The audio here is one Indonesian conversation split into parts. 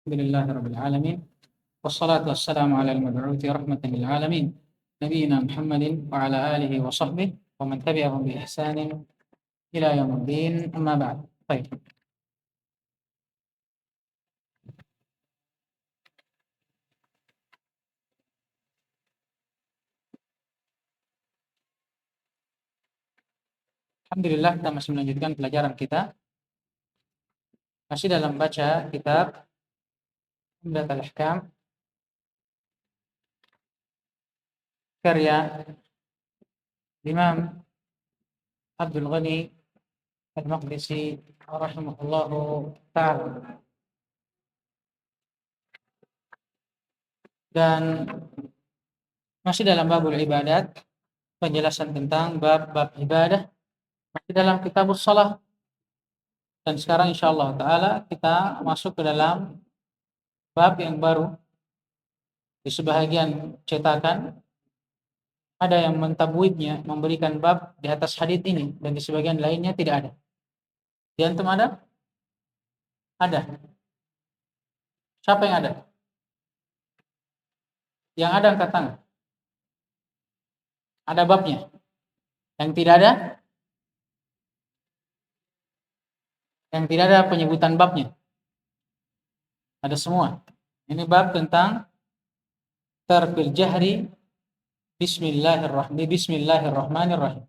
Alhamdulillah rabbil alamin wassalatu wassalamu ala al-mab'uthi rahmatan lil alamin nabiyina Muhammadin wa ala alihi wa sahbihi wa man tabi'ahum bi ihsanin ila yaumiddin amma ba'd. Baik. Alhamdulillah kita masih melanjutkan pelajaran kita masih dalam baca kitab Umdatul Ahkam karya Imam Abdul Ghani Al-Maqdisi rahimahullahu ta'ala. Dan masih dalam babul ibadat, penjelasan tentang bab-bab ibadah masih dalam kitabus shalah. Dan sekarang insyaallah ta'ala kita masuk ke dalam bab yang baru. Di sebahagian cetakan ada yang mentabwidnya, memberikan bab di atas hadits ini, dan di sebagian lainnya tidak ada. Di antum ada? Ada. Siapa yang ada? Yang ada angkat tangan. Ada babnya. Yang tidak ada? Yang tidak ada penyebutan babnya. Ada semua. Ini bab tentang tarkul jahri Bismillahirrahmanirrahim.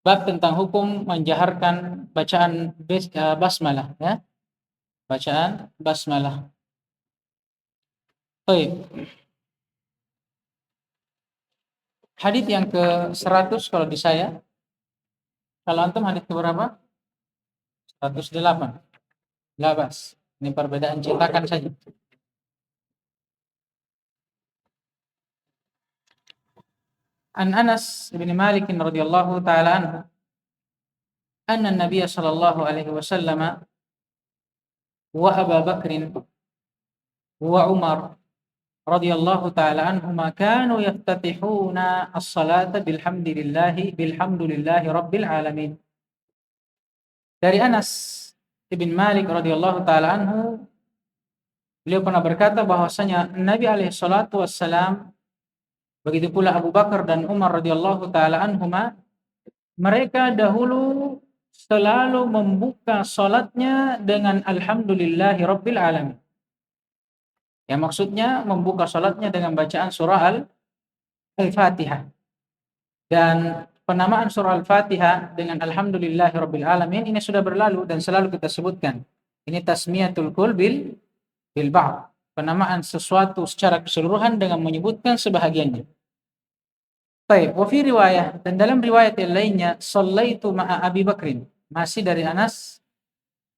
Bab tentang hukum menjaharkan bacaan basmalah, ya. Bacaan basmalah. Baik. Hadits yang ke-100 kalau di saya. Kalau antum hadits ke berapa? 108. Labas. Ini perbedaan cetakan saja. An Anas bin Malik radhiyallahu taala anhu anna an-nabiy sallallahu alaihi wasallam wa Abu Bakr wa Umar radhiyallahu taala anhuma kanu yaftatihuna as-salata bilhamdillahi rabbil alamin. Dari Anas bin Malik radhiyallahu taala anhu, beliau pernah berkata bahwasanya Nabi alaihi salatu wassalam, begitu pula Abu Bakar dan Umar radhiyallahu taala anhuma, mereka dahulu selalu membuka salatnya dengan alhamdulillahi rabbil alamin. Yang maksudnya membuka salatnya dengan bacaan surah Al-Fatihah. Dan penamaan surah Al-Fatihah dengan alhamdulillahi rabbil alamin ini sudah berlalu dan selalu kita sebutkan. Ini tasmiyatul kul bil ba'd. Penamaan sesuatu secara keseluruhan dengan menyebutkan sebahagiannya. Baik, wa fi riwayah, dan dalam riwayat yang lainnya, shallaitu ma'a Abi Bakrin. Masih dari Anas,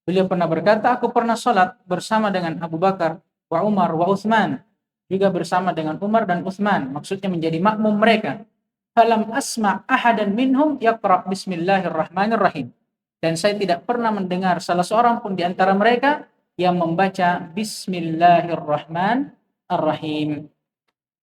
beliau pernah berkata, aku pernah salat bersama dengan Abu Bakar, wa Umar, wa Uthman, juga bersama dengan Umar dan Uthman, maksudnya menjadi makmum mereka. Falam asma' ahadan minhum yaqra' bismillahirrahmanirrahim. Dan saya tidak pernah mendengar salah seorang pun di antara mereka yang membaca bismillahirrahmanirrahim.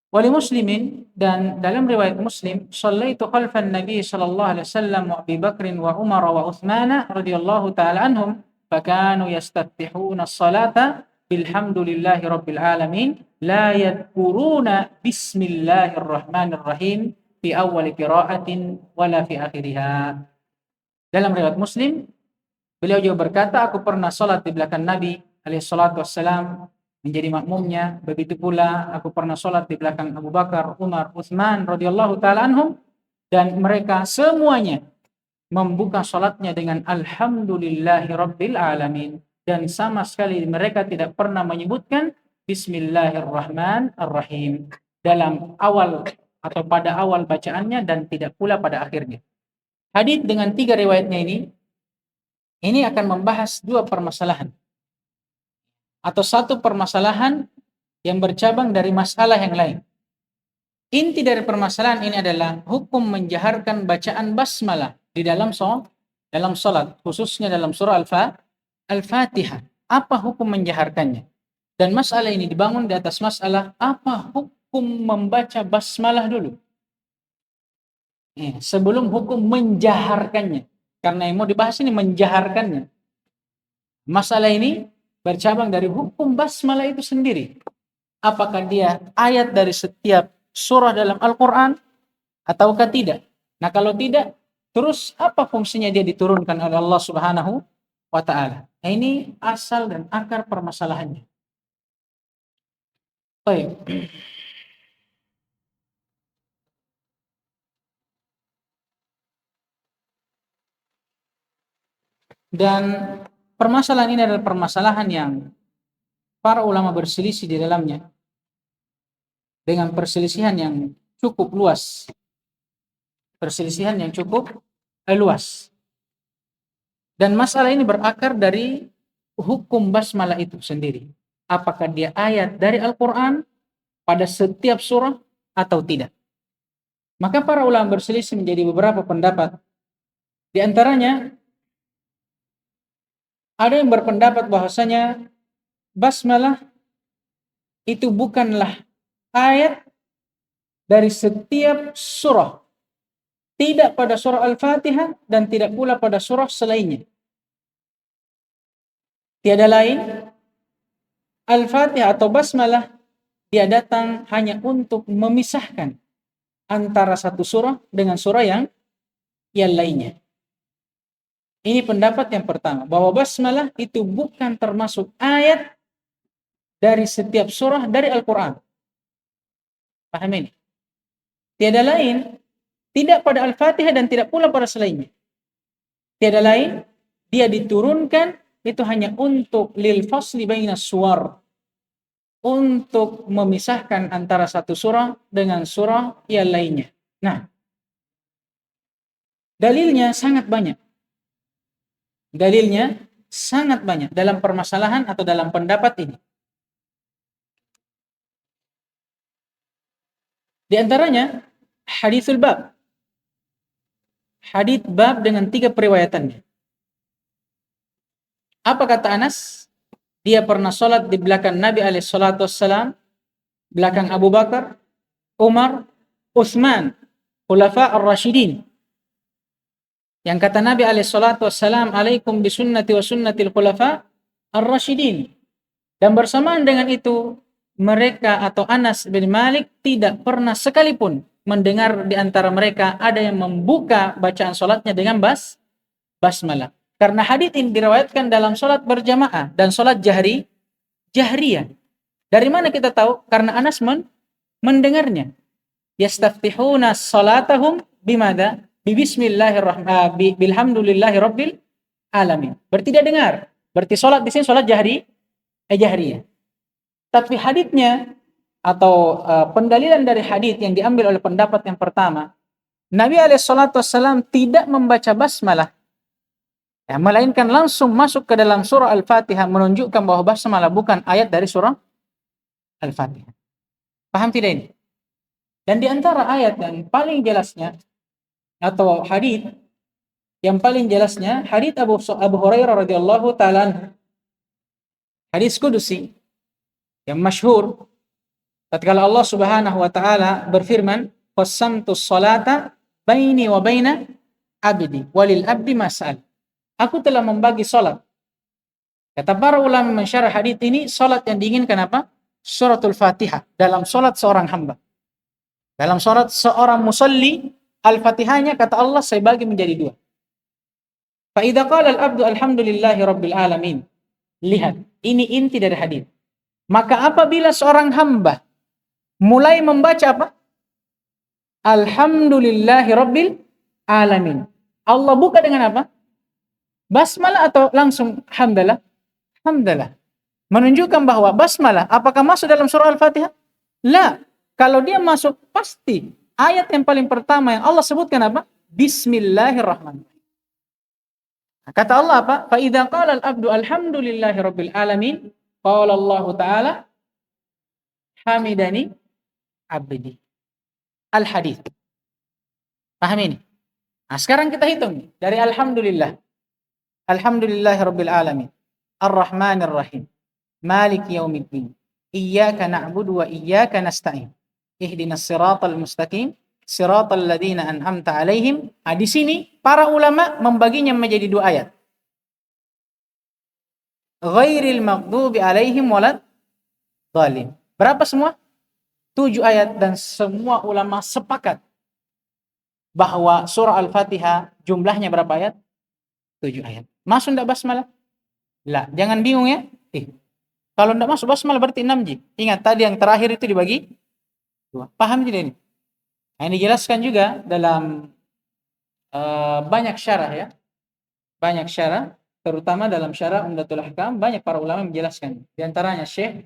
Wali Muslimin, dan dalam riwayat Muslim, shallaitu khalfan Nabi sallallahu alaihi wasallam wa Abi Bakr wa Umar wa Uthman radhiyallahu ta'ala anhum, fakanu yastaftihuna as-salata bilhamdulillahi rabbil alamin, la yadhkuruna bismillahirrahmanirrahim fi awwal qira'atin wala fi akhiriha. Dalam riwayat Muslim, beliau juga berkata, aku pernah salat di belakang Nabi alaihi salatu wassalam, menjadi makmumnya. Begitu pula aku pernah sholat di belakang Abu Bakar, Umar, Uthman radhiyallahu ta'ala anhum, dan mereka semuanya membuka sholatnya dengan alhamdulillahi rabbil alamin, dan sama sekali mereka tidak pernah menyebutkan bismillahirrahmanirrahim dalam awal atau pada awal bacaannya, dan tidak pula pada akhirnya. Hadits dengan 3 riwayatnya ini akan membahas 2 permasalahan atau 1 permasalahan yang bercabang dari masalah yang lain. Inti dari permasalahan ini adalah hukum menjaharkan bacaan basmalah di dalam salat, khususnya dalam surah Al-Fatihah. Apa hukum menjaharkannya? Dan masalah ini dibangun di atas masalah apa hukum membaca basmalah dulu, sebelum hukum menjaharkannya. Karena yang mau dibahas ini menjaharkannya. Masalah ini bercabang dari hukum basmalah itu sendiri. Apakah dia ayat dari setiap surah dalam Al-Quran ataukah tidak? Nah kalau tidak, terus apa fungsinya dia diturunkan oleh Allah Subhanahu wa ta'ala? Nah ini asal dan akar permasalahannya. Baik. Dan permasalahan ini adalah permasalahan yang para ulama berselisih di dalamnya dengan perselisihan yang cukup luas. Perselisihan yang cukup luas. Dan masalah ini berakar dari hukum basmalah itu sendiri. Apakah dia ayat dari Al-Quran pada setiap surah atau tidak? Maka para ulama berselisih menjadi beberapa pendapat. Di antaranya ada yang berpendapat bahwasanya basmalah itu bukanlah ayat dari setiap surah. Tidak pada surah Al-Fatihah dan tidak pula pada surah selainnya. Tiada lain, Al-Fatihah atau basmalah dia datang hanya untuk memisahkan antara satu surah dengan surah yang lainnya. Ini pendapat yang pertama, bahwa basmalah itu bukan termasuk ayat dari setiap surah dari Al-Quran. Paham ini? Tiada lain, tidak pada Al-Fatihah dan tidak pula pada selainnya. Tiada lain, dia diturunkan itu hanya untuk lil fasli bainas suwar, untuk memisahkan antara satu surah dengan surah yang lainnya. Nah, dalilnya sangat banyak. Dalilnya sangat banyak dalam permasalahan atau dalam pendapat ini. Di antaranya haditsul bab. Hadits bab dengan 3 periwayatannya. Apa kata Anas? Dia pernah sholat di belakang Nabi SAW, belakang Abu Bakar, Umar, Utsman, Khulafa ar-Rasyidin. Yang kata Nabi SAW, alaikum bisunnati wa sunnatil khulafa ar-Rasyidin. Dan bersamaan dengan itu, mereka atau Anas bin Malik tidak pernah sekalipun mendengar di antara mereka ada yang membuka bacaan sholatnya dengan basmalah. Karena hadits ini diriwayatkan dalam sholat berjamaah dan sholat jahriyah. Dari mana kita tahu? Karena Anas mendengarnya. Yastaftihuna sholatahum bimada? Bismillahirrahmanirrahim. Bilhamdulillahi rabbil alamin. Berarti dia dengar. Berarti sholat di sini sholat jahriyah. Tapi haditsnya atau pendalilan dari hadits yang diambil oleh pendapat yang pertama, Nabi SAW tidak membaca basmalah, ya, melainkan langsung masuk ke dalam surah Al-Fatihah, menunjukkan bahwa basmalah bukan ayat dari surah Al-Fatihah. Paham tidak ini? Dan di antara ayat yang paling jelasnya atau hadits yang paling jelasnya hadits Abu Hurairah radhiyallahu taala, hadits kudusi yang masyhur, tatkala Allah Subhanahu wa taala berfirman, "Qasamtus salata baini wa baina abdi walil abdi mas'al." Aku telah membagi salat. Kata para ulama mensyarah hadits ini, salat yang diinginkan apa? Suratul Fatihah dalam salat seorang hamba. Dalam salat seorang musalli, Al-Fatihahnya kata Allah saya bagi menjadi 2. Fa idza qala al-abdu alhamdulillahi rabbil alamin. Lihat, ini inti dari hadits. Maka apabila seorang hamba mulai membaca apa? Alhamdulillahi rabbil alamin. Allah buka dengan apa? Basmalah atau langsung hamdalah? Hamdalah. Menunjukkan bahwa basmalah apakah masuk dalam surah Al-Fatihah? La. Kalau dia masuk pasti ayat yang paling pertama yang Allah sebutkan apa? Bismillahirrahmanirrahim. Kata Allah apa? Fa idza qala al-abdu alhamdulillahi rabbil alamin, qala Allah taala hamidani abdi. Al-hadits. Paham ini? Nah, sekarang kita hitung dari alhamdulillah. Alhamdulillahi rabbil alamin. Ar-Rahmanir Rahim. Maliki yaumiddin. Iyyaka na'budu wa iyyaka nasta'in. Ihdinas siratal mustaqim. Siratal ladzina an'amta 'alaihim. Nah, di sini para ulama membaginya menjadi 2 ayat. ghairil maghdubi alaihim waladdallin. Berapa semua? 7 ayat, dan semua ulama sepakat bahwa surah Al-Fatihah jumlahnya berapa ayat? 7 ayat. Masuk enggak basmalah? Lah, jangan bingung ya. Kalau enggak masuk basmalah berarti 6 ji. Ingat tadi yang terakhir itu dibagi 2. Paham tidak ini? Nah, ini dijelaskan juga dalam banyak syarah ya. Banyak syarah, terutama dalam syarah Umdatul Ahkam, banyak para ulama menjelaskan. Di antaranya Syekh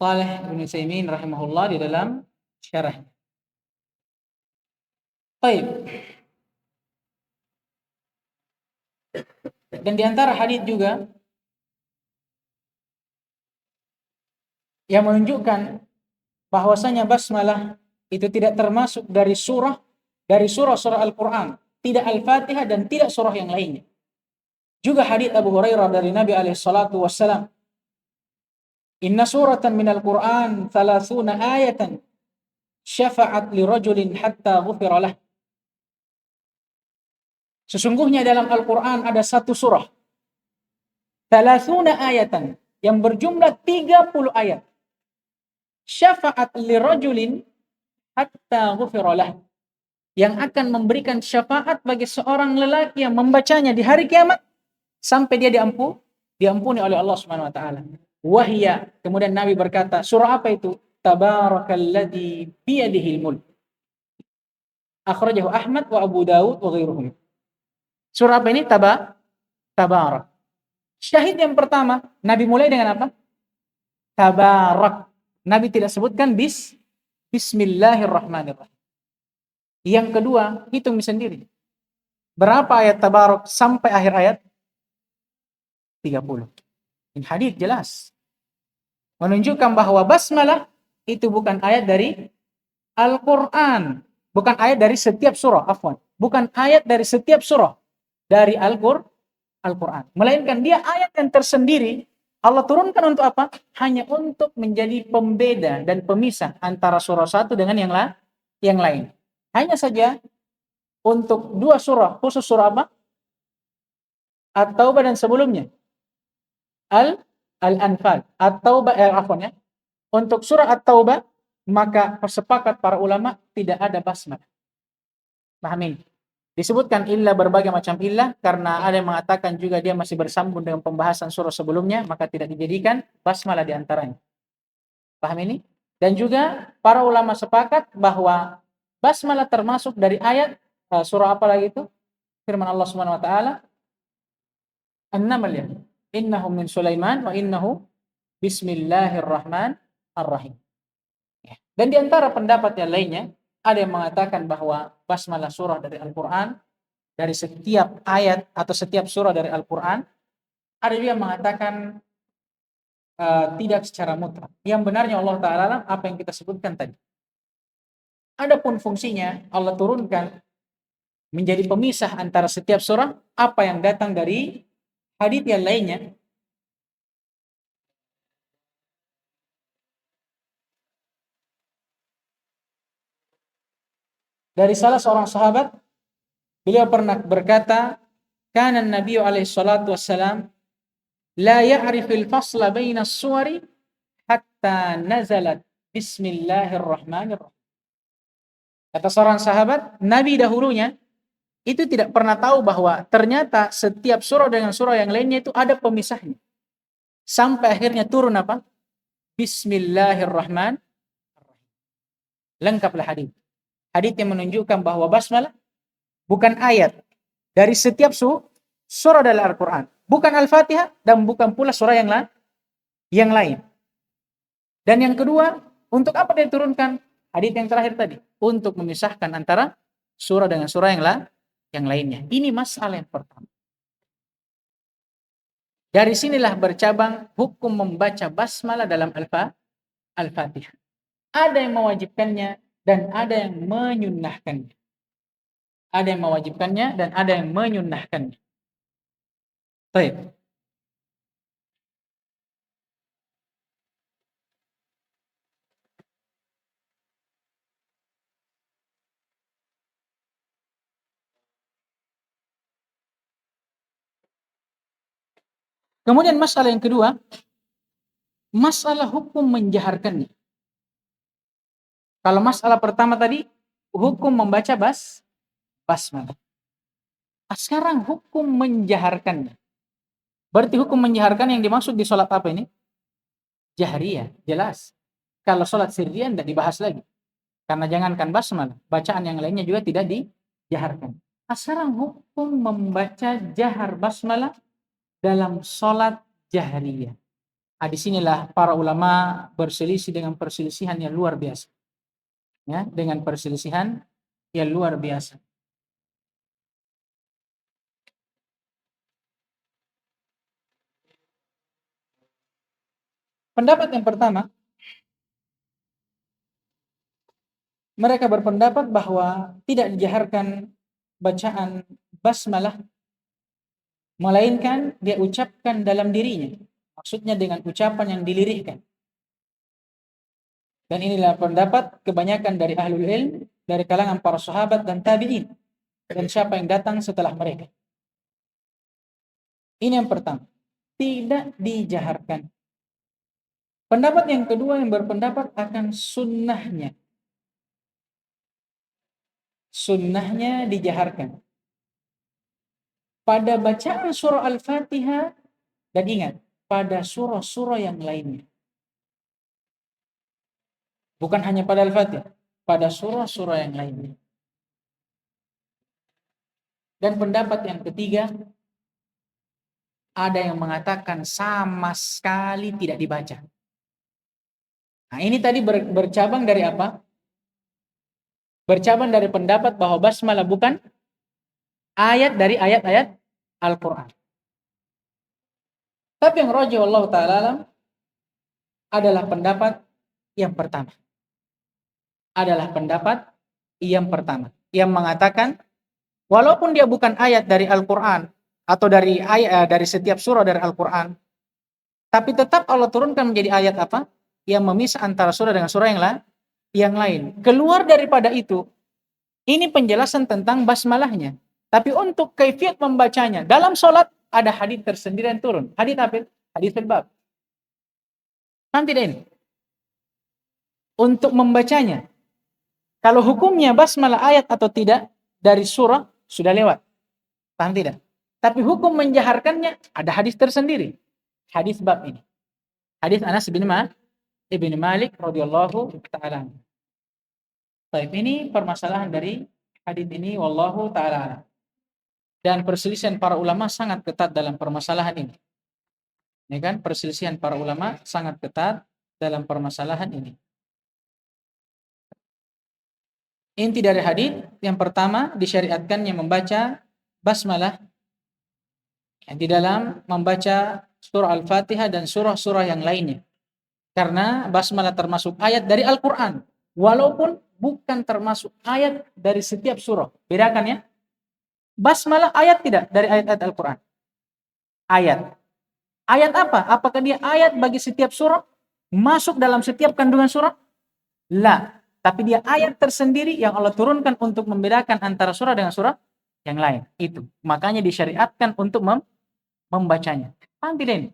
Shalih bin Utsaimin rahimahullah di dalam syarah. Baik. Dan di antara hadis juga yang menunjukkan bahwasanya basmalah itu tidak termasuk dari surah Al-Qur'an, tidak Al-Fatihah dan tidak surah yang lainnya. Juga hadis Abu Hurairah dari Nabi alaihi salatu wassalam, "Inna suratan minal Qur'an 30 ayatan syafa'at li rajulin hatta ghufira lah." Sesungguhnya dalam Al-Qur'an ada satu surah 30 ayatan yang berjumlah 30 ayat. Syafa'at li rajulin hatta ghufira lah, yang akan memberikan syafaat bagi seorang lelaki yang membacanya di hari kiamat sampai dia diampuni oleh Allah Subhanahu wa taala. Wahya, kemudian Nabi berkata, surah apa itu? Tabarakalladzi biyadihil mulk. Akhrajahu Ahmad wa Abu Dawud wa ghairuhum. Surah apa ini? Tabarak. Syahid yang pertama, Nabi mulai dengan apa? Tabarak. Nabi tidak sebutkan bismillahirrahmanirrahim. Yang kedua, hitung sendiri. Berapa ayat tabarak sampai akhir ayat? 30. Ini hadis jelas menunjukkan bahwa basmalah itu bukan ayat dari Al-Qur'an, bukan ayat dari setiap surah, bukan ayat dari setiap surah dari Al-Qur'an, melainkan dia ayat yang tersendiri. Allah turunkan untuk apa? Hanya untuk menjadi pembeda dan pemisah antara surah satu dengan yang lain. Hanya saja untuk 2 surah, khusus surah apa? At-Taubah dan sebelumnya Al-Anfal. At-Taubah ya. Untuk surah At-Taubah maka persepakat para ulama tidak ada basmalah. Pahami? Disebutkan illah, berbagai macam illah, karena ada yang mengatakan juga dia masih bersambung dengan pembahasan surah sebelumnya, maka tidak dijadikan basmalah di antaranya. Paham ini? Dan juga para ulama sepakat bahwa basmalah termasuk dari ayat surah apa lagi itu? Firman Allah Subhanahu wa taala, An-Naml ya. Innahu min Sulaiman wa innahu bismillahirrahmanirrahim. Dan di antara pendapat yang lainnya, ada yang mengatakan bahwa basmalah surah dari Al-Qur'an, dari setiap ayat atau setiap surah dari Al-Qur'an. Ada juga yang mengatakan tidak secara mutlak. Yang benarnya Allah Ta'ala apa yang kita sebutkan tadi. Adapun fungsinya Allah turunkan menjadi pemisah antara setiap surah, apa yang datang dari hadits yang lainnya. Dari salah seorang sahabat, beliau pernah berkata, kana Nabi alaihi salatu wassalam la ya'riful fasla baina as-suwari hatta nazalat bismillahirrahmanirrahim. Kata seorang sahabat, Nabi dahulunya itu tidak pernah tahu bahwa ternyata setiap surah dengan surah yang lainnya itu ada pemisahnya. Sampai akhirnya turun apa? Bismillahirrahmanirrahim. Lengkaplah hadis. Hadis yang menunjukkan bahwa basmalah bukan ayat dari setiap surah dari Al-Qur'an, bukan Al-Fatihah dan bukan pula surah yang lain. Dan yang kedua, untuk apa dia turunkan? Hadis yang terakhir tadi, untuk memisahkan antara surah dengan surah yang lainnya. Ini masalah yang pertama. Dari sinilah bercabang hukum membaca basmalah dalam Al-Fatihah. Ada yang mewajibkannya dan ada yang menyunnahkannya. Ada yang mewajibkannya dan ada yang menyunnahkannya. Baik. Kemudian masalah yang kedua, masalah hukum menjaharkannya. Kalau masalah pertama tadi, hukum membaca basmalah. Sekarang hukum menjaharkannya. Berarti hukum menjaharkan yang dimaksud di sholat apa ini? Jahriyah, jelas. Kalau sholat sirriyah tidak dibahas lagi. Karena jangankan basmalah, bacaan yang lainnya juga tidak dijaharkan. Sekarang hukum membaca jahar basmalah dalam sholat jahriyah. Disinilah para ulama berselisih dengan perselisihan yang luar biasa. Ya, dengan perselisihan yang luar biasa. Pendapat yang pertama, mereka berpendapat bahwa tidak dijaharkan bacaan basmalah, melainkan dia ucapkan dalam dirinya. Maksudnya dengan ucapan yang dilirihkan. Dan inilah pendapat kebanyakan dari ahlul ilm, dari kalangan para sahabat dan tabi'in, dan siapa yang datang setelah mereka. Ini yang pertama, tidak dijaharkan. Pendapat yang kedua yang berpendapat akan sunnahnya. Sunnahnya dijaharkan. Pada bacaan surah Al-Fatihah, dan ingat, pada surah-surah yang lainnya. Bukan hanya pada Al-Fatihah, pada surah-surah yang lainnya. Dan pendapat yang ketiga, ada yang mengatakan sama sekali tidak dibaca. Nah, ini tadi bercabang dari apa? Bercabang dari pendapat bahwa basmalah bukan ayat dari ayat-ayat Al-Quran. Tapi yang rajih Allah Ta'ala adalah pendapat yang pertama. Adalah pendapat yang pertama. Yang mengatakan, walaupun dia bukan ayat dari Al-Quran, atau dari ayat dari setiap surah dari Al-Quran, tapi tetap Allah turunkan menjadi ayat apa? Yang memisah antara surah dengan surah yang lain. Keluar daripada itu, ini penjelasan tentang basmalahnya. Tapi untuk kaifiat membacanya, dalam sholat ada hadits tersendiri yang turun. Hadits apa? Hadits al-bab. Paham tidak ini? Untuk membacanya, kalau hukumnya basmalah ayat atau tidak dari surah sudah lewat. Paham tidak? Tapi hukum menjaharkannya ada hadis tersendiri. Hadis bab ini. Hadis Anas bin Malik radhiyallahu taala. Baik, ini permasalahan dari hadis ini wallahu taala. Dan perselisihan para ulama sangat ketat dalam permasalahan ini. Ini kan perselisihan para ulama sangat ketat dalam permasalahan ini. Inti dari hadis yang pertama, disyariatkannya membaca basmalah di dalam membaca surah Al-Fatihah dan surah-surah yang lainnya. Karena basmalah termasuk ayat dari Al-Quran, walaupun bukan termasuk ayat dari setiap surah. Bedakan ya. Basmalah ayat tidak dari ayat-ayat Al-Quran? Ayat. Ayat apa? Apakah dia ayat bagi setiap surah? Masuk dalam setiap kandungan surah? La. Tapi dia ayat tersendiri yang Allah turunkan untuk membedakan antara surah dengan surah yang lain. Itu. Makanya disyariatkan untuk membacanya. Paham tidak ini?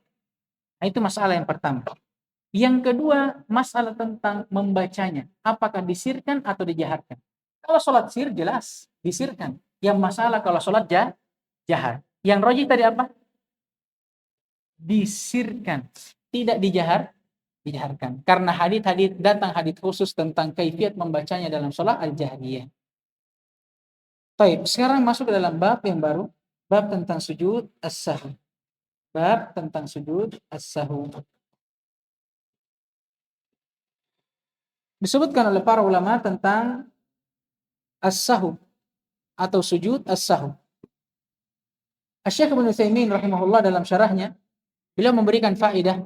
Nah, itu masalah yang pertama. Yang kedua, masalah tentang membacanya. Apakah disirkan atau dijaharkan? Kalau sholat sir, jelas. Disirkan. Yang masalah kalau sholat jahar. Yang rajih tadi apa? Disirkan. Tidak dijaharkan. Karena hadits datang hadits khusus tentang kaifiat membacanya dalam sholat al-jahriyah. Baik, sekarang masuk ke dalam bab yang baru. Bab tentang sujud as-sahwi. Bab tentang sujud as-sahwi. Disebutkan oleh para ulama tentang as-sahwi atau sujud as-sahwi. Asy-Syaikh Ibnu Utsaimin rahimahullah dalam syarahnya, beliau memberikan faedah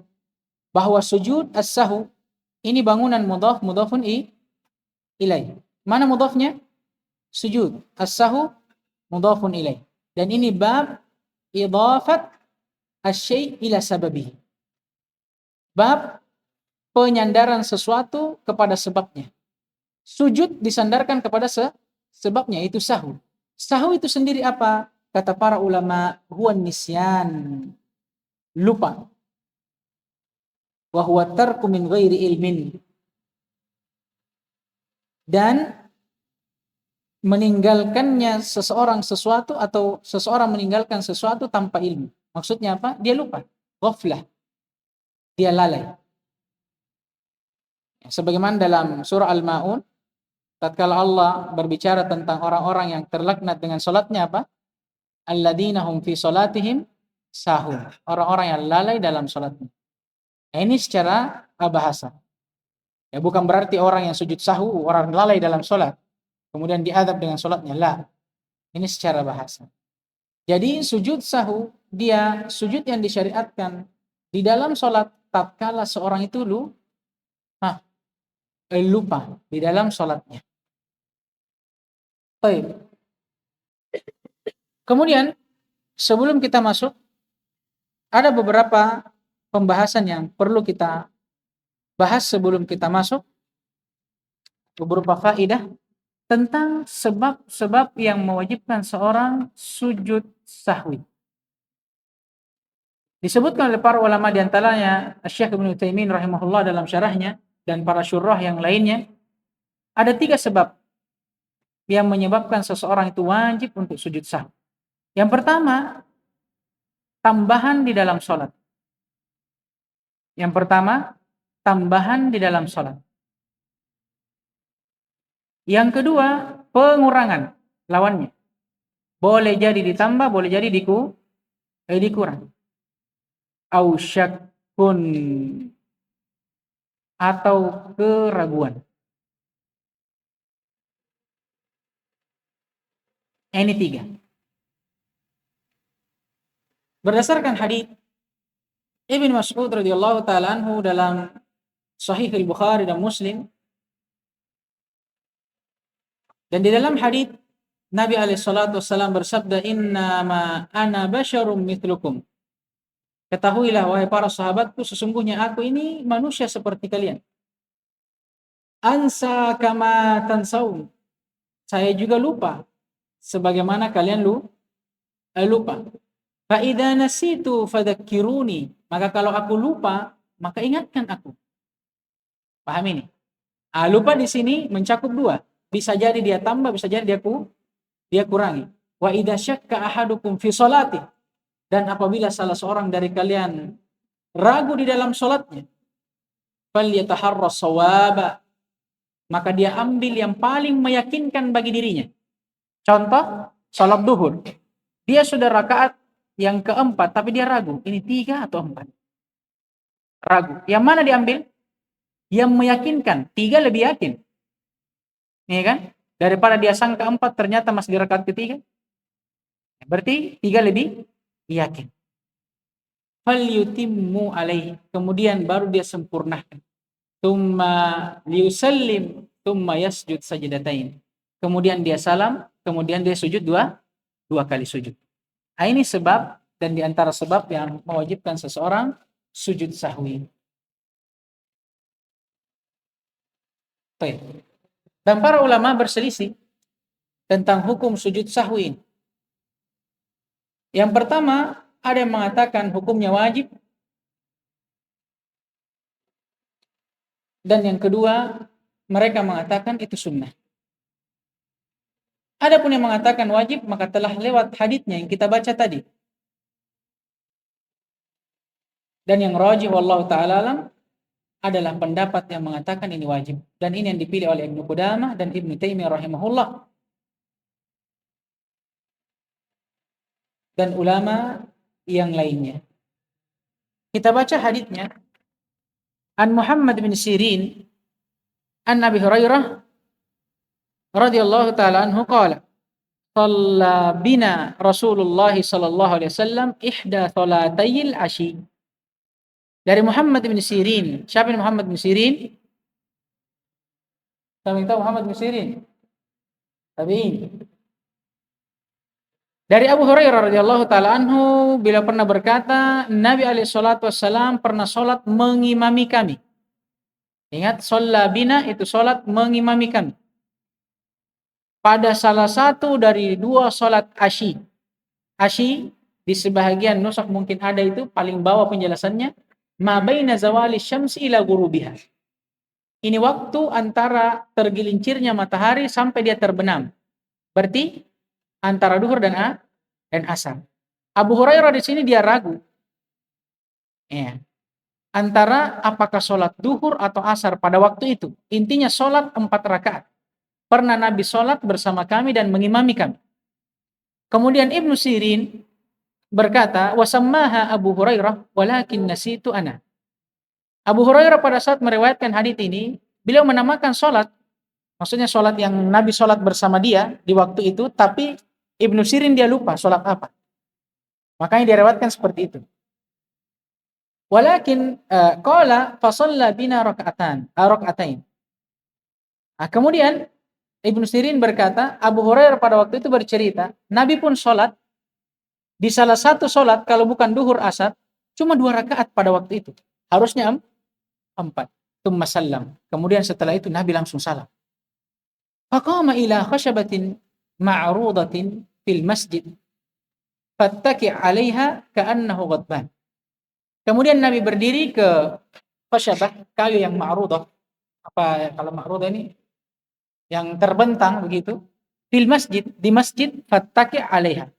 bahwa sujud as-sahwi ini bangunan mudhafun ilaih. Mana mudhafnya? Sujud. As-sahwi mudhafun ilaih. Dan ini bab idhafat asy-syai' ila sababihi. Bab penyandaran sesuatu kepada sebabnya. Sujud disandarkan kepada sebabnya, itu sahwi. Sahwi itu sendiri apa? Kata para ulama, huwan nisyan. lupa. Wa huwa tarku min ghairi ilmin, dan meninggalkannya seseorang sesuatu atau seseorang meninggalkan sesuatu tanpa ilmu. Maksudnya apa? Dia lupa, ghaflah, dia lalai. Sebagaimana dalam surah Al-Maun, tatkala Allah berbicara tentang orang-orang yang terlaknat dengan salatnya apa? Alladzina hum fi salatihim sahun. Orang-orang yang lalai dalam salatnya. Nah, ini secara bahasa. Ya, bukan berarti orang yang sujud sahwu, orang lalai dalam salat, kemudian diadab dengan salatnya. La. Ini secara bahasa. Jadi sujud sahwu, dia sujud yang disyariatkan di dalam salat tatkala seorang itu lupa di dalam salatnya. Baik. Kemudian sebelum kita masuk, ada beberapa pembahasan yang perlu kita bahas sebelum kita masuk, beberapa faedah tentang sebab-sebab yang mewajibkan seorang sujud sahwi. Disebutkan oleh para ulama, di antaranya Syekh Ibnu Utsaimin rahimahullah dalam syarahnya dan para syurah yang lainnya, ada 3 sebab yang menyebabkan seseorang itu wajib untuk sujud sahwi. Yang pertama, tambahan di dalam sholat. Yang pertama, tambahan di dalam sholat. Yang kedua, pengurangan, lawannya. Boleh jadi ditambah, boleh jadi dikurang. Au syakkun, atau keraguan. Ini 3. Berdasarkan hadis Ibnu Mas'ud radhiyallahu taala anhu dalam Sahih Al-Bukhari dan Muslim, dan di dalam hadis Nabi alaihi salatu wasallam bersabda, "Innama ana basyarum mithlukum." Ketahuilah wahai para sahabatku, sesungguhnya aku ini manusia seperti kalian. Ansa kama tansaun. Saya juga lupa sebagaimana kalian lupa. Fa idza nasitu fadzakkiruni. Maka kalau aku lupa, maka ingatkan aku. Paham ini? Lupa di sini mencakup 2. Bisa jadi dia tambah, bisa jadi dia kurangi. Wa idza syakka ahadukum fi sholati. Dan apabila salah seorang dari kalian ragu di dalam salatnya, falyataharras shawaba, maka dia ambil yang paling meyakinkan bagi dirinya. Contoh, salat duhur. Dia sudah rakaat yang keempat, tapi dia ragu, ini 3 atau 4. Ragu. Yang mana diambil? Yang meyakinkan. 3 lebih yakin. Ini kan? Daripada dia sangka 4, ternyata masih di rakaat ketiga. Berarti 3 lebih yakin. Falyutimmu alaihi. Kemudian baru dia sempurnakan. Tsumma liyusallim, tsumma yasjud sajdatain. Kemudian dia salam, kemudian dia sujud 2 kali sujud. Ini sebab, dan di antara sebab yang mewajibkan seseorang sujud sahwi. Baik. Dan para ulama berselisih tentang hukum sujud sahwi. Yang pertama, ada yang mengatakan hukumnya wajib. Dan yang kedua, mereka mengatakan itu sunnah. Adapun yang mengatakan wajib, maka telah lewat haditsnya yang kita baca tadi. Dan yang rajih wallahu ta'ala alam adalah pendapat yang mengatakan ini wajib. Dan ini yang dipilih oleh Ibnu Qudamah dan Ibnu Taimiyah rahimahullah. Dan ulama yang lainnya. Kita baca haditsnya. An Muhammad bin Sirin an Abi Hurairah radhiyallahu ta'ala anhu qala shalla bina Rasulullah sallallahu alaihi wasallam ihda salatayil ashi. Dari Muhammad bin Sirin. Siapa ini Muhammad bin Sirin? Siapa yang tahu Muhammad bin Sirin? Tabi'in. Dari Abu Hurairah radhiyallahu taala anhu, bila pernah berkata, Nabi alaihi salatu wassalam pernah salat mengimami kami. Ingat, shalla bina itu salat mengimami kami. Pada salah satu dari 2 salat asyi. Asyi di sebahagian nusakh mungkin ada itu paling bawah penjelasannya, ma baina zawali syamsi ila ghurubiha. Ini waktu antara tergelincirnya matahari sampai dia terbenam. Berarti antara duhur dan asar. Abu Hurairah di sini dia ragu. Ya. Antara apakah sholat duhur atau asar pada waktu itu. Intinya sholat 4 rakaat. Pernah Nabi sholat bersama kami dan mengimami kami. Kemudian Ibnu Sirin berkata, wasammaha Abu Hurairah walakin nasitu ana. Abu Hurairah pada saat meriwayatkan hadits ini, beliau menamakan sholat, maksudnya sholat yang Nabi sholat bersama dia di waktu itu, tapi Ibnu Sirin dia lupa sholat apa. Makanya diriwayatkan seperti itu. Walakin qala fa shalla bina raka'atain. Kemudian Ibnu Sirin berkata, Abu Hurairah pada waktu itu bercerita, Nabi pun sholat di salah satu sholat kalau bukan duhur asar cuma 2 rakaat pada waktu itu. Harusnya 4. Tsumma sallam. Kemudian setelah itu Nabi langsung salam. Faqama ila khashabatin ma'rudatin fil masjid. Fattaki 'alaiha ka'annahu ghadban. Kemudian Nabi berdiri ke khashabah, kayu yang ma'rudah. Apa kalau ma'rudah ini? Yang terbentang begitu. Fil masjid, di masjid, fattaki 'alaiha.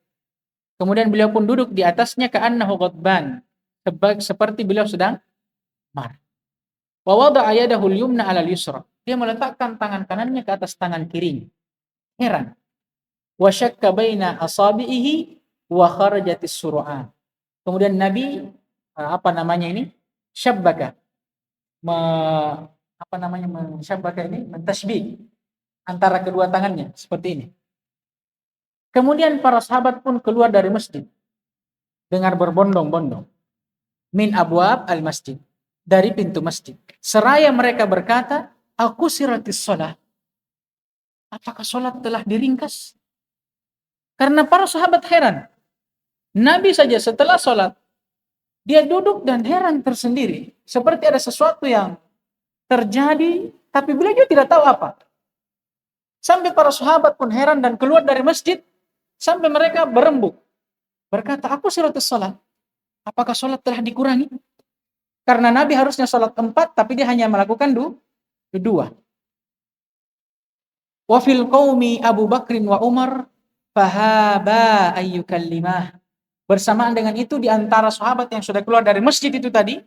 Kemudian beliau pun duduk di atasnya ka'annahu ghadban. Seperti beliau sedang marah. Wa wada'a yadahu al-yumna 'ala al-yusra. Dia meletakkan tangan kanannya ke atas tangan kirinya. Heran. Wa syakka baina asabihi wa kharajatis sur'an. Kemudian Nabi syabbaka. Syabbaka ini mentasbih antara kedua tangannya seperti ini. Kemudian para sahabat pun keluar dari masjid dengan berbondong-bondong min abwab al-masjid, dari pintu masjid. Seraya mereka berkata, aku siratis shalah. Apakah salat telah diringkas? Karena para sahabat heran. Nabi saja setelah salat dia duduk dan heran tersendiri, seperti ada sesuatu yang terjadi, tapi beliau juga tidak tahu apa. Sampai para sahabat pun heran dan keluar dari masjid, sampai mereka berembuk. Berkata, aku siratis shalah. Apakah salat telah dikurangi? Karena Nabi harusnya salat 4, tapi dia hanya melakukan 2. Wa fil qaumi Abu Bakrin wa Umar fahaba ayyukallimah. Bersamaan dengan itu di antara sahabat yang sudah keluar dari masjid itu tadi,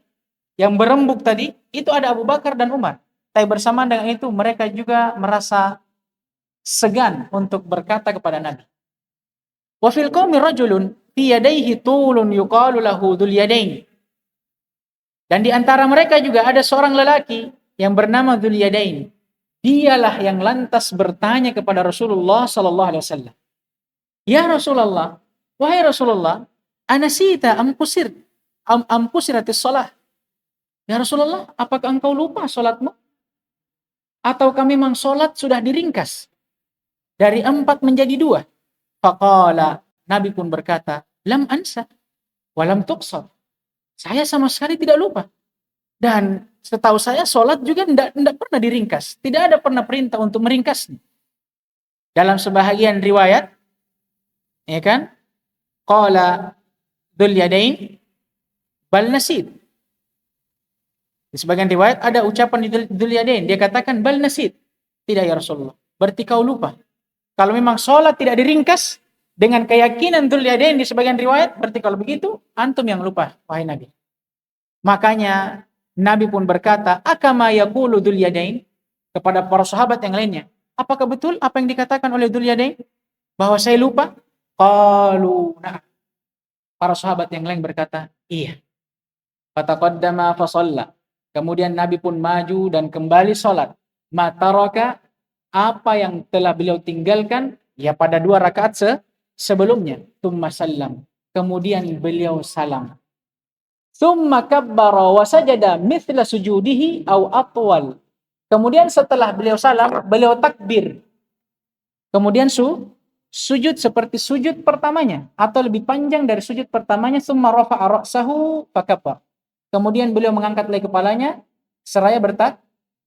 yang berembuk tadi, itu ada Abu Bakar dan Umar. Tapi bersamaan dengan itu mereka juga merasa segan untuk berkata kepada Nabi. Wa fil qaumi rajulun fi yadayhi tulun yuqalu lahu dzul yadain. Dan di antara mereka juga ada seorang lelaki yang bernama Dzul Yadain. Dialah yang lantas bertanya kepada Rasulullah sallallahu alaihi wasallam. Ya Rasulullah, wahai Rasulullah, anasita am pusiratis shalah? Ya Rasulullah, apakah engkau lupa salatmu? Ataukah memang salat sudah diringkas dari 4 menjadi 2? Faqala, Nabi pun berkata, lam ansa wa lam tuqsar. Saya sama sekali tidak lupa. Dan setahu saya salat juga tidak pernah diringkas. Tidak ada pernah perintah untuk meringkasnya. Dalam sebahagian riwayat, ya kan? Qala Dzul Yadain bal nasid. Di sebagian riwayat ada ucapan di Dzul Yadain, dia katakan bal nasid. Tidak ya Rasulullah. Berarti kau lupa. Kalau memang salat tidak diringkas dengan keyakinan Dzul Yadain di sebagian riwayat, berarti kalau begitu antum yang lupa, wahai Nabi. Makanya Nabi pun berkata, akama yaqulu Dzul Yadain, kepada para sahabat yang lainnya. Apakah betul apa yang dikatakan oleh Dzul Yadain? Bahwa saya lupa? Qalu na'am. Para sahabat yang lain berkata, iya. Fataqaddama fa shalla. Kemudian Nabi pun maju dan kembali salat. Mataraka, apa yang telah beliau tinggalkan ya pada 2 rakaat sebelumnya. Tsumma sallam. Kemudian beliau salam. Tsumma kabbara wa sajada mithla sujudihi aw atwal. Kemudian setelah beliau salam, beliau takbir. Kemudian sujud seperti sujud pertamanya atau lebih panjang dari sujud pertamanya. Tsumma rafa'a ra'sahu fakabbar. Kemudian beliau mengangkat lagi kepalanya seraya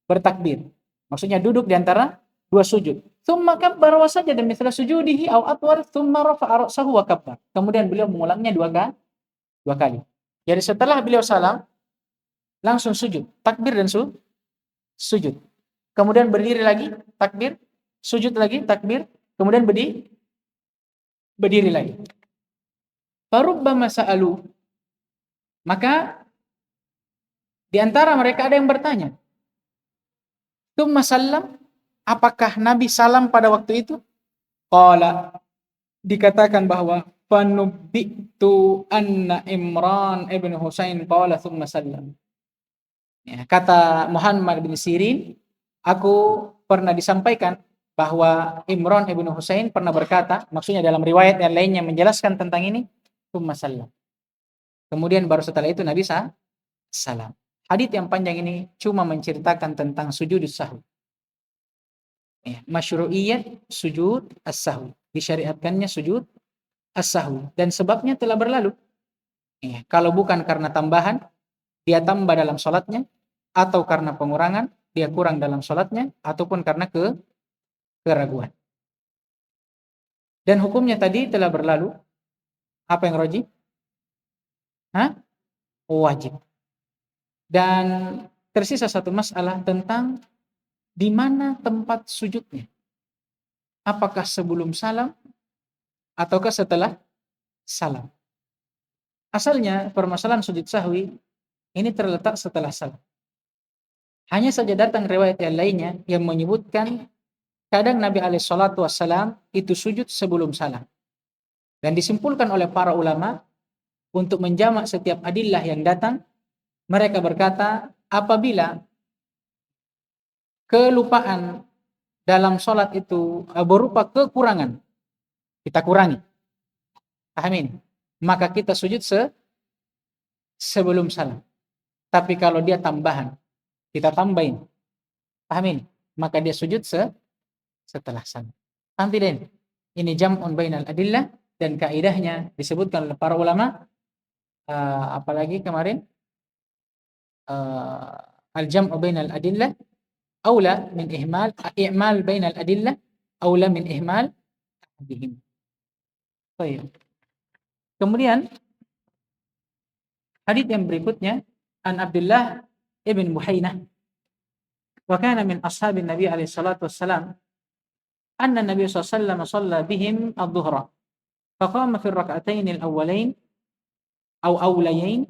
bertakbir. Maksudnya duduk di antara 2 sujud. Tsumma kabbara wa sajada mithla sujudihi aw atwal tsumma rafa'a ra'sahu wa kabbar. Kemudian beliau mengulangnya dua kali. Jadi setelah beliau salam langsung sujud, takbir dan sujud. Kemudian berdiri lagi, takbir, sujud lagi, takbir, kemudian berdiri lagi. Farubbama sa'alu, maka di antara mereka ada yang bertanya, tsumma sallam, apakah Nabi salam pada waktu itu? Qala, dikatakan bahwa fanubbitu anna Imran ibn Husain qala tsumma sallam. Ya, kata Muhammad bin Sirin, aku pernah disampaikan bahwa Imran ibn Husain pernah berkata, maksudnya dalam riwayat yang lainnya menjelaskan tentang ini, tsumma sallam. Kemudian baru setelah itu Nabi salam. Hadits yang panjang ini cuma menceritakan tentang sujud sahwi. Ya, masyru'iyyat sujud as-sahwi. Disyariatkannya sujud as-sahwi. Dan sebabnya telah berlalu. Ya, kalau bukan karena tambahan, dia tambah dalam sholatnya, atau karena pengurangan, dia kurang dalam sholatnya, ataupun karena keraguan. Dan hukumnya tadi telah berlalu. Apa yang wajib? Wajib. Dan tersisa satu masalah tentang di mana tempat sujudnya. Apakah sebelum salam ataukah setelah salam? Asalnya permasalahan sujud sahwi ini terletak setelah salam. Hanya saja datang riwayat yang lainnya yang menyebutkan kadang Nabi SAW itu sujud sebelum salam. Dan disimpulkan oleh para ulama untuk menjamak setiap adillah yang datang, mereka berkata apabila kelupaan dalam sholat itu berupa kekurangan, kita kurangi, pahamin, maka kita sujud sebelum salam. Tapi kalau dia tambahan, kita tambahin, pahamin, maka dia sujud setelah salam. Paham tidak? Ini jam'un bainal adillah, dan kaidahnya disebutkan oleh para ulama, apalagi kemarin al-jam'u bainal adillah aula min i'mal bainal adillah aula min ihmal ahadihim. Baik. Kemudian hadits yang berikutnya, an Abdullah ibn Buhainah wa kana min ashabin Nabi alaihi salatu wassalam anna Nabi sallallahu alaihi wasallam shalla bihim adh-dhuhra faqama fi ar-rak'atayn al-awwalayn aw awlayayn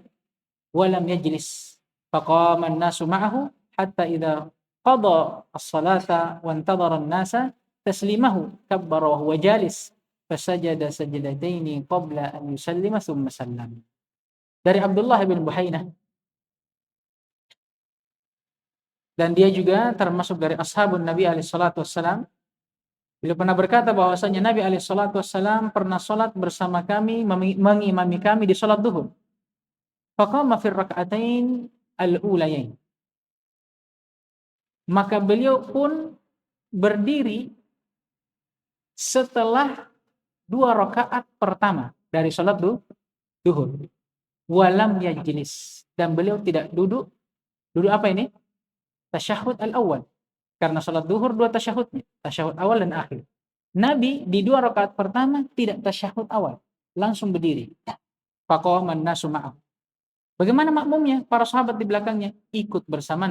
wa lam yajlis faqama an-nasu ma'ahu hatta idza qada as-salata wa intadhara an-nasa taslimahu kabbara wa huwa jalis fasajada sajdataini qabla an yusallima thumma sallam. Dari Abdullah bin Buhainah, dan dia juga termasuk dari ashabun Nabi alaihi salatu wassalam. Beliau pernah berkata bahwasanya Nabi alaihi salatu wassalam pernah salat bersama kami, mengimami kami di salat duhur. Faqama fi rak'atain al-ulayain. Maka beliau pun berdiri setelah 2 rakaat pertama dari salat duhur. Walam yajlis, dan beliau tidak duduk apa ini? Tasyahud al-awwal. Karena salat duhur 2 tasyahudnya, tasyahud awal dan akhir. Nabi di 2 rakaat pertama tidak tasyahud awal, langsung berdiri. Faqaman nasu ma'ahu. Bagaimana makmumnya? Para sahabat di belakangnya ikut bersama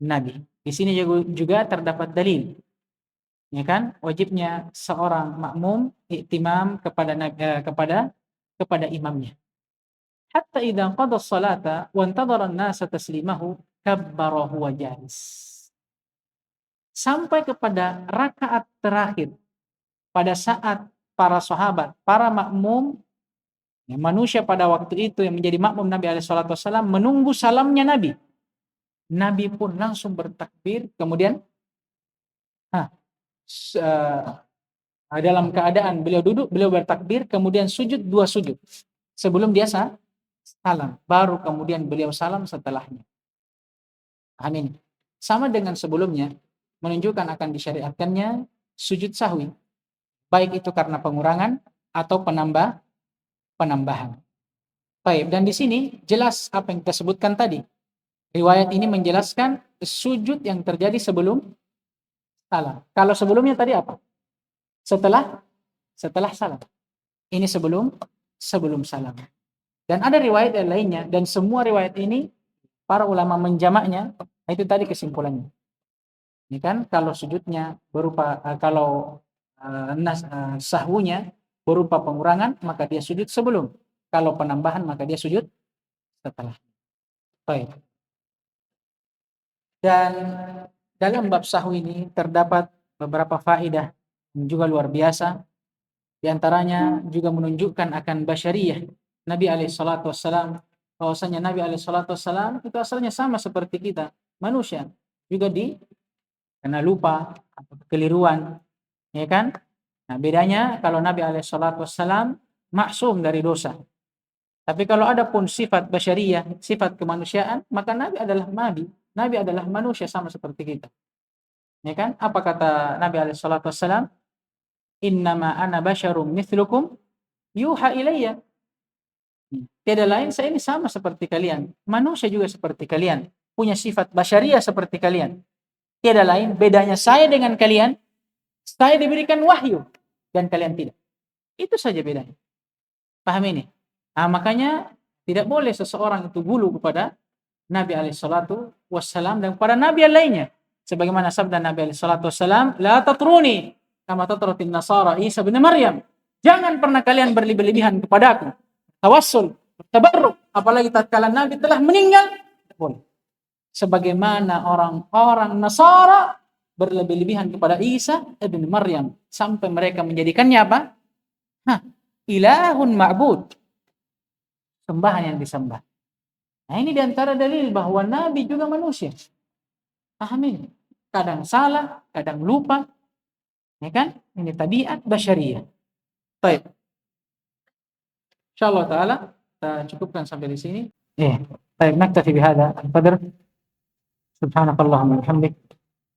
Nabi. Di sini juga terdapat dalil, ya kan? Wajibnya seorang makmum iktimam kepada imamnya. Hatta idza qada as-salata wa intadhara an-nasa taslimahu kabbara huwa jalis. Sampai kepada rakaat terakhir, pada saat para sahabat, para makmum, manusia pada waktu itu yang menjadi makmum Nabi SAW menunggu salamnya Nabi. Nabi pun langsung bertakbir, kemudian dalam keadaan beliau duduk, beliau bertakbir, kemudian sujud 2 sujud. Sebelum dia salam, baru kemudian beliau salam setelahnya. Amin. Sama dengan sebelumnya, menunjukkan akan disyariatkannya sujud sahwi, baik itu karena pengurangan atau penambahan. Baik, dan di sini jelas apa yang kita sebutkan tadi. Riwayat ini menjelaskan sujud yang terjadi sebelum salam. Kalau sebelumnya tadi apa? Setelah salam. Ini sebelum salam. Dan ada riwayat yang lainnya, dan semua riwayat ini para ulama menjamaknya. Itu tadi kesimpulannya. Ini kan kalau sujudnya berupa kalau sahwunya berupa pengurangan, maka dia sujud sebelum. Kalau penambahan, maka dia sujud setelah. Baik. Dan dalam bab sahwi ini terdapat beberapa faedah yang juga luar biasa. Di antaranya juga menunjukkan akan basyariyah Nabi alaihi salatu wassalam, bahwasanya Nabi alaihi salatu wassalam itu asalnya sama seperti kita, manusia, juga karena lupa atau kekeliruan, ya kan? Nah, bedanya kalau Nabi alaihi salatu wassalam maksum dari dosa. Tapi kalau ada pun sifat basyariyah, sifat kemanusiaan, maka Nabi adalah nabi. Nabi adalah manusia sama seperti kita. Ya kan? Apa kata Nabi alaihi salatu wassalam? Innama ana basyarum mithlukum yuha ilayya. Tiada lain, saya ini sama seperti kalian. Manusia juga seperti kalian. Punya sifat basyariah seperti kalian. Tiada lain, bedanya saya dengan kalian, saya diberikan wahyu dan kalian tidak. Itu saja bedanya. Paham ini? Nah, makanya tidak boleh seseorang itu gulu kepada Nabi alaihi salatu wassalam dan kepada nabi yang lainnya. Sebagaimana sabda Nabi alaihi salatu wassalam, la tatruni kama tatratin nasara Isa bin Maryam. Jangan pernah kalian berlebih-lebihan kepadaku. Tawassul, tabarruk, apalagi tatkala Nabi telah meninggal, tidak boleh. Sebagaimana orang-orang Nasara berlebih-lebihan kepada Isa bin Maryam sampai mereka menjadikannya apa? Ilahun ma'bud. Sembahan yang disembah. Nah, ini diantara dalil bahwa Nabi juga manusia. Paham ini? Kadang salah, kadang lupa. Ya kan? Ini tabiat basyariyah. Baik. Insyaallah taala kita cukupkan sampai di sini. Baik, naktafi bihadza al-qadar. Subhanakallahumma wa bihamdik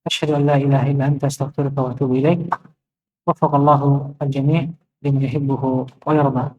asyhadu an la ilaha illa anta astaghfiruka wa atubu ilaik. Waffaqallahu al-jami' liman yuhibbuhu wa yarda.